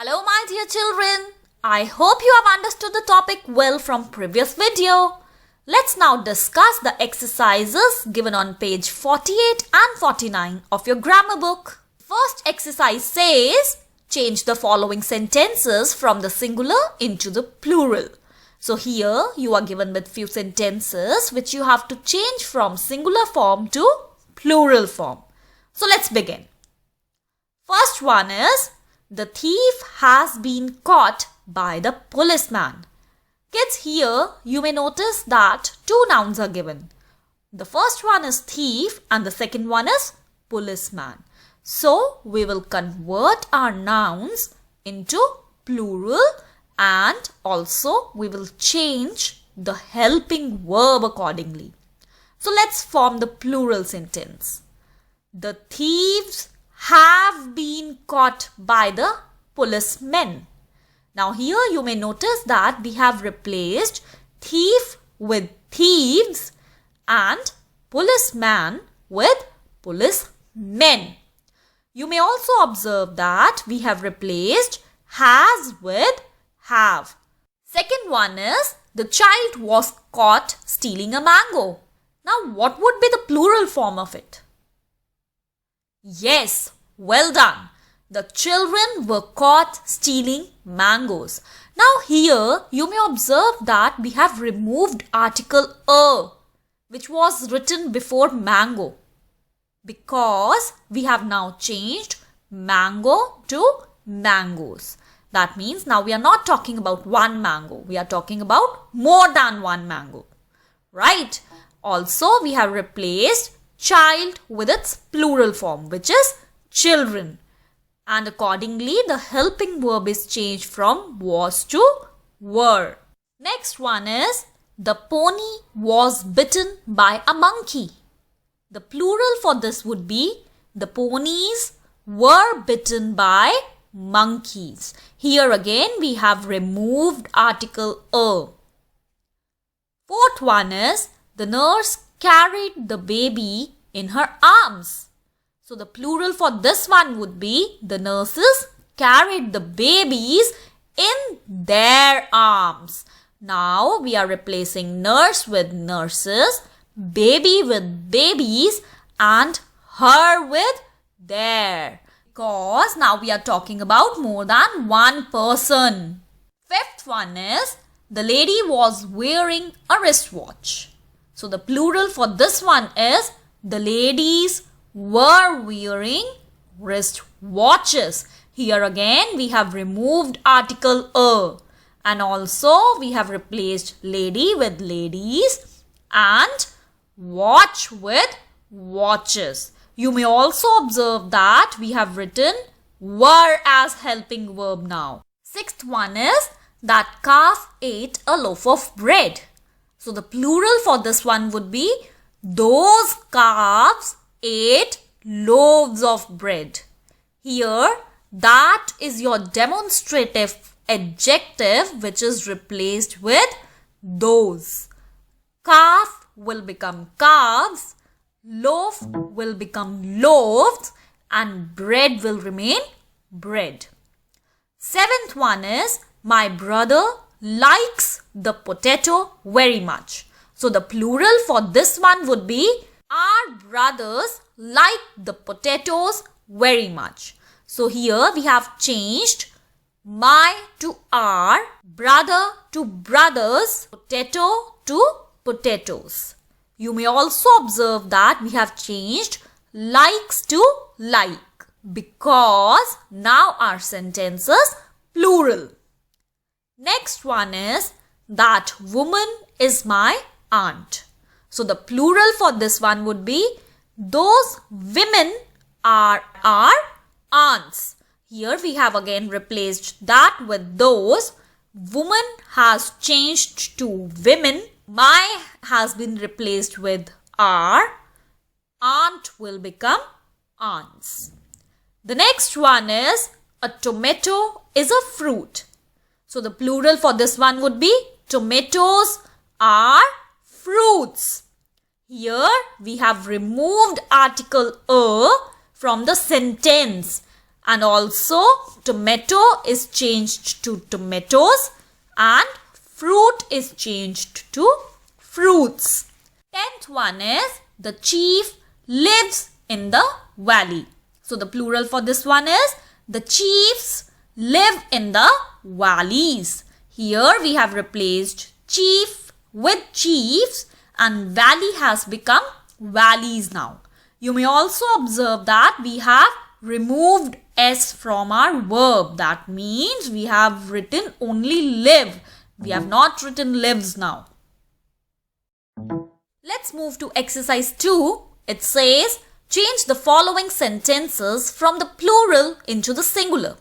Hello my dear children, I hope you have understood the topic well from previous video. Let's now discuss the exercises given on page 48 and 49 of your grammar book. First exercise says, change the following sentences from the singular into the plural. So here you are given with few sentences which you have to change from singular form to plural form. So let's begin. First one is, the thief has been caught by the policeman. Kids, here you may notice that two nouns are given. The first one is thief and the second one is policeman. So we will convert our nouns into plural and also we will change the helping verb accordingly. So let's form the plural sentence. The thieves have been caught by the policemen. Now here you may notice that we have replaced thief with thieves and policeman with policemen. You may also observe that we have replaced has with have. Second one is, the child was caught stealing a mango. Now what would be the plural form of it? Yes, well done. The children were caught stealing mangoes. Now here you may observe that we have removed article a, which was written before mango, because we have now changed mango to mangoes. That means now we are not talking about one mango. We are talking about more than one mango. Right? Also we have replaced child with its plural form, which is children. And accordingly, the helping verb is changed from was to were. Next one is, the pony was bitten by a monkey. The plural for this would be, the ponies were bitten by monkeys. Here again, we have removed article a. Fourth one is, the nurse carried the baby in her arms. So the plural for this one would be, the nurses carried the babies in their arms. Now we are replacing nurse with nurses, baby with babies and her with their. Because now we are talking about more than one person. Fifth one is, the lady was wearing a wristwatch. So the plural for this one is, the ladies were wearing wristwatches. Here again we have removed article a and also we have replaced lady with ladies and watch with watches. You may also observe that we have written were as helping verb now. Sixth one is, that calf ate a loaf of bread. So the plural for this one would be, those calves ate loaves of bread. Here, that is your demonstrative adjective which is replaced with those. Calf will become calves, loaf will become loaves and bread will remain bread. Seventh one is, my brother likes the potato very much. So the plural for this one would be, our brothers like the potatoes very much. So here we have changed my to our, brother to brothers, potato to potatoes. You may also observe that we have changed likes to like, because now our sentence is plural. Next one is, that woman is my aunt. So the plural for this one would be, those women are our aunts. Here we have again replaced that with those. Woman has changed to women. My has been replaced with our. Aunt will become aunts. The next one is, a tomato is a fruit. So the plural for this one would be, tomatoes are fruits. Here we have removed article a from the sentence And also tomato is changed to tomatoes and fruit is changed to fruits. 10th one is the chief lives in the valley. So the plural for this one is the chiefs live in the valleys. Here we have replaced chief with chiefs and valley has become valleys now. You may also observe that we have removed S from our verb. That means we have written only live. We have not written lives now. Let's move to exercise 2. It says, change the following sentences from the plural into the singular.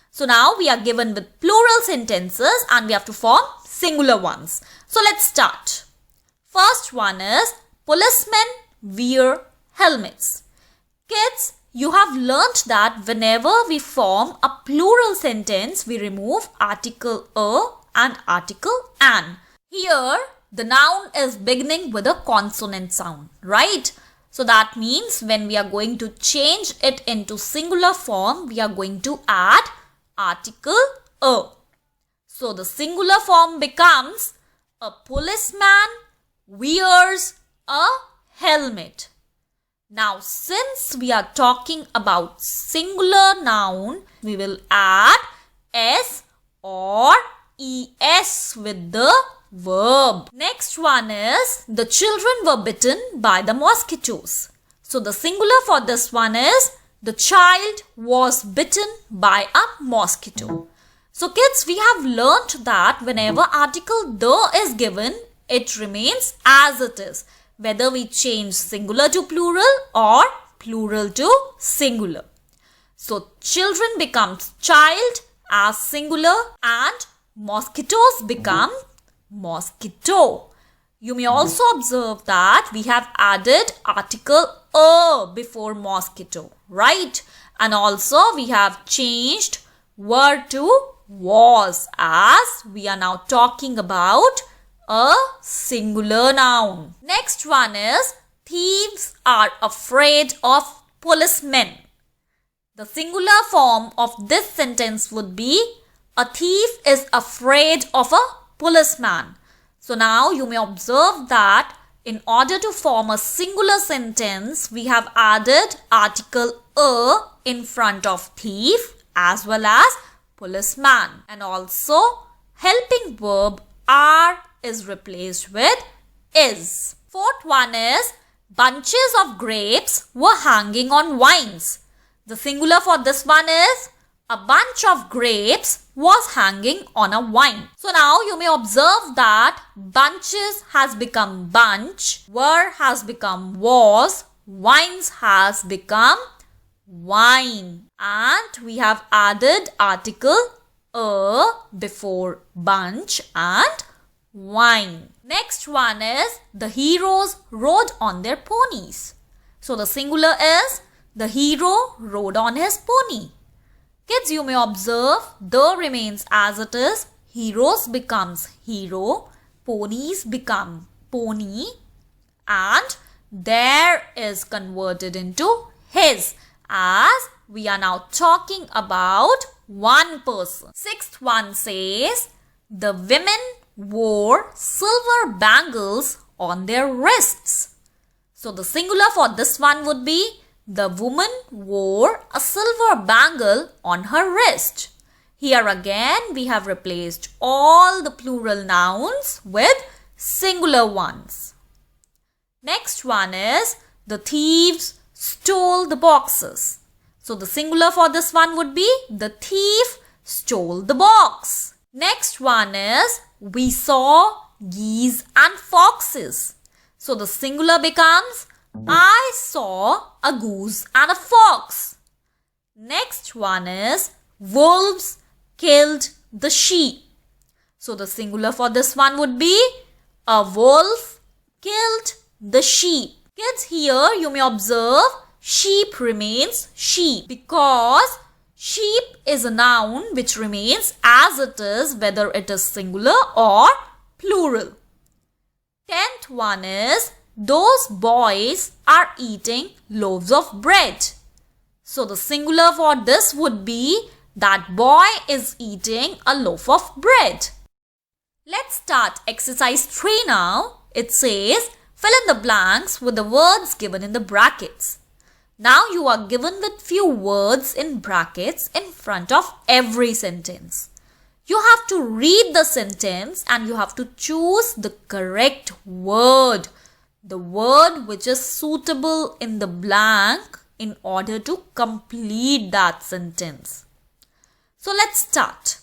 So now we are given with plural sentences and we have to form singular ones. So let's start. First one is, policemen wear helmets. Kids, you have learnt that whenever we form a plural sentence, we remove article a and article an. Here, the noun is beginning with a consonant sound, right? So that means when we are going to change it into singular form, we are going to add article a. So the singular form becomes, a policeman wears a helmet. Now since we are talking about singular noun, we will add s or es with the verb. Next one is, the children were bitten by the mosquitoes. So the singular for this one is, the child was bitten by a mosquito. So kids, we have learnt that whenever article the is given, it remains as it is, whether we change singular to plural or plural to singular. So children becomes child as singular and mosquitoes become mosquito. You may also observe that we have added article a before mosquito, right? And also we have changed were to was, as we are now talking about a singular noun. Next one is, thieves are afraid of policemen. The singular form of this sentence would be, a thief is afraid of a policeman. So now you may observe that in order to form a singular sentence, we have added article a in front of thief as well as policeman. And also helping verb are is replaced with is. Fourth one is, bunches of grapes were hanging on vines. The singular for this one is, a bunch of grapes was hanging on a vine. So now you may observe that bunches has become bunch, were has become was, vines has become wine. And we have added article a before bunch and wine. Next one is, the heroes rode on their ponies. So the singular is, the hero rode on his pony. Kids, you may observe the remains as it is, heroes becomes hero, ponies become pony, and there is converted into his, as we are now talking about one person. Sixth one says, the women wore silver bangles on their wrists. So the singular for this one would be, the woman wore a silver bangle on her wrist. Here again we have replaced all the plural nouns with singular ones. Next one is, the thieves stole the boxes. So the singular for this one would be, the thief stole the box. Next one is, we saw geese and foxes. So the singular becomes, I saw a goose and a fox. Next one is, wolves killed the sheep. So the singular for this one would be, a wolf killed the sheep. Kids, here you may observe sheep remains sheep because sheep is a noun which remains as it is whether it is singular or plural. 10th one is, those boys are eating loaves of bread. So the singular for this would be that boy is eating a loaf of bread. Let's start exercise 3 now. It says, fill in the blanks with the words given in the brackets. Now you are given with few words in brackets in front of every sentence. You have to read the sentence and you have to choose the correct word. The word which is suitable in the blank in order to complete that sentence. So let's start.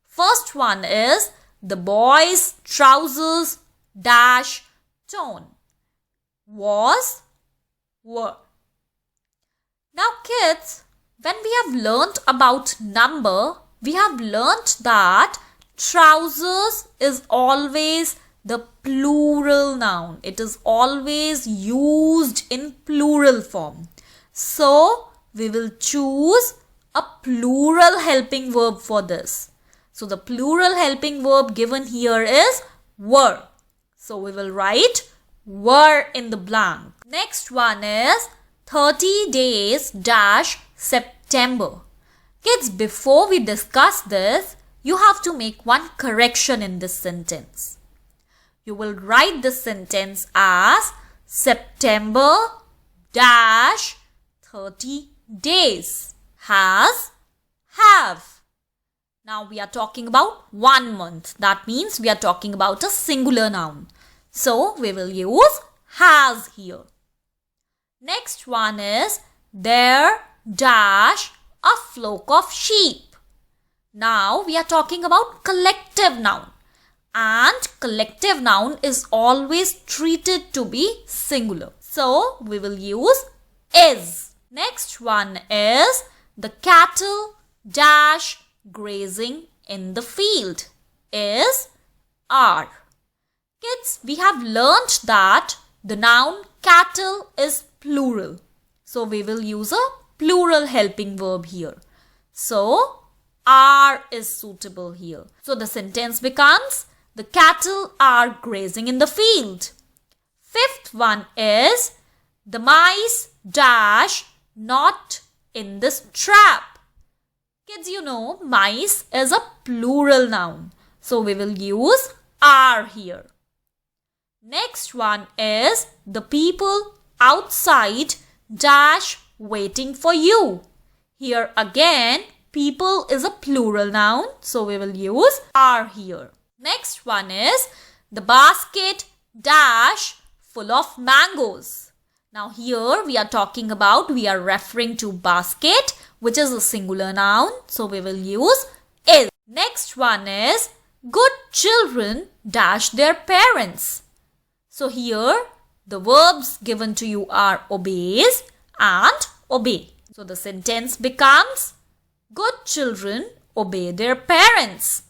First one is the boy's trousers dash tone was were. Now kids, when we have learnt about number, we have learnt that trousers is always the plural noun. It is always used in plural form. So we will choose a plural helping verb for this. So the plural helping verb given here is were. So we will write were in the blank. Next one is 30 days dash September. Kids, before we discuss this, you have to make one correction in this sentence. You will write this sentence as September dash 30 days has have. Now we are talking about 1 month. That means we are talking about a singular noun. So we will use has here. Next one is there dash a flock of sheep. Now we are talking about collective noun. And collective noun is always treated to be singular. So we will use is. Next one is the cattle dash grazing in the field is are. Kids, we have learnt that the noun cattle is plural. So we will use a plural helping verb here. So are is suitable here. So the sentence becomes the cattle are grazing in the field. Fifth one is the mice dash not in this trap. Kids, you know mice is a plural noun. So we will use are here. Next one is the people outside dash waiting for you. Here again people is a plural noun. So we will use are here. Next one is the basket dash full of mangoes. Now here we are referring to basket, which is a singular noun. So we will use is. Next one is good children dash their parents. So here the verbs given to you are obeys and obey. So the sentence becomes good children obey their parents.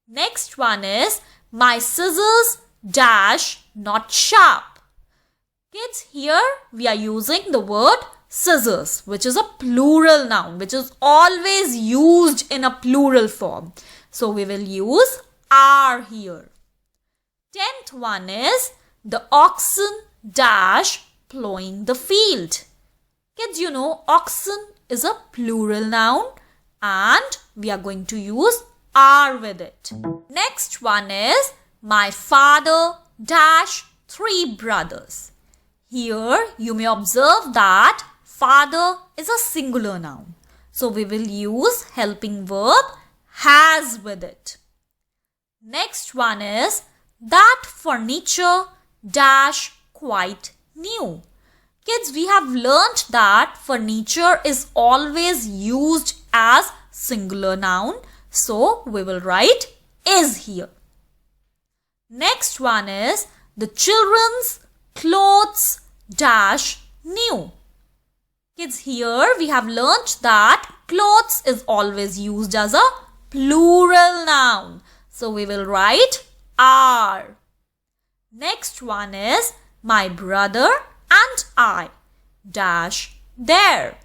Next one is my scissors dash not sharp. Kids, here we are using the word scissors, which is a plural noun, which is always used in a plural form. So we will use are here. 10th one is the oxen dash plowing the field. Kids, you know oxen is a plural noun and we are going to use are with it. Next one is my father dash 3 brothers. Here you may observe that father is a singular noun. So we will use helping verb has with it. Next one is that furniture dash quite new. Kids, we have learnt that furniture is always used as singular noun. So we will write is here. Next one is the children's clothes dash new. Kids, here we have learnt that clothes is always used as a plural noun. So we will write are. Next one is my brother and I dash there.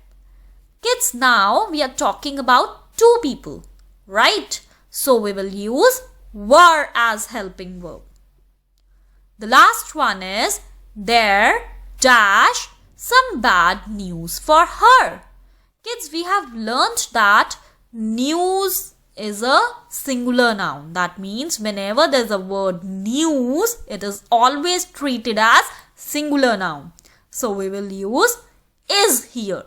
Kids, now we are talking about 2 people, right? So we will use were as helping verb. The last one is there dash some bad news for her. Kids, we have learnt that news is a singular noun. That means whenever there's a word news, it is always treated as singular noun. So we will use is here.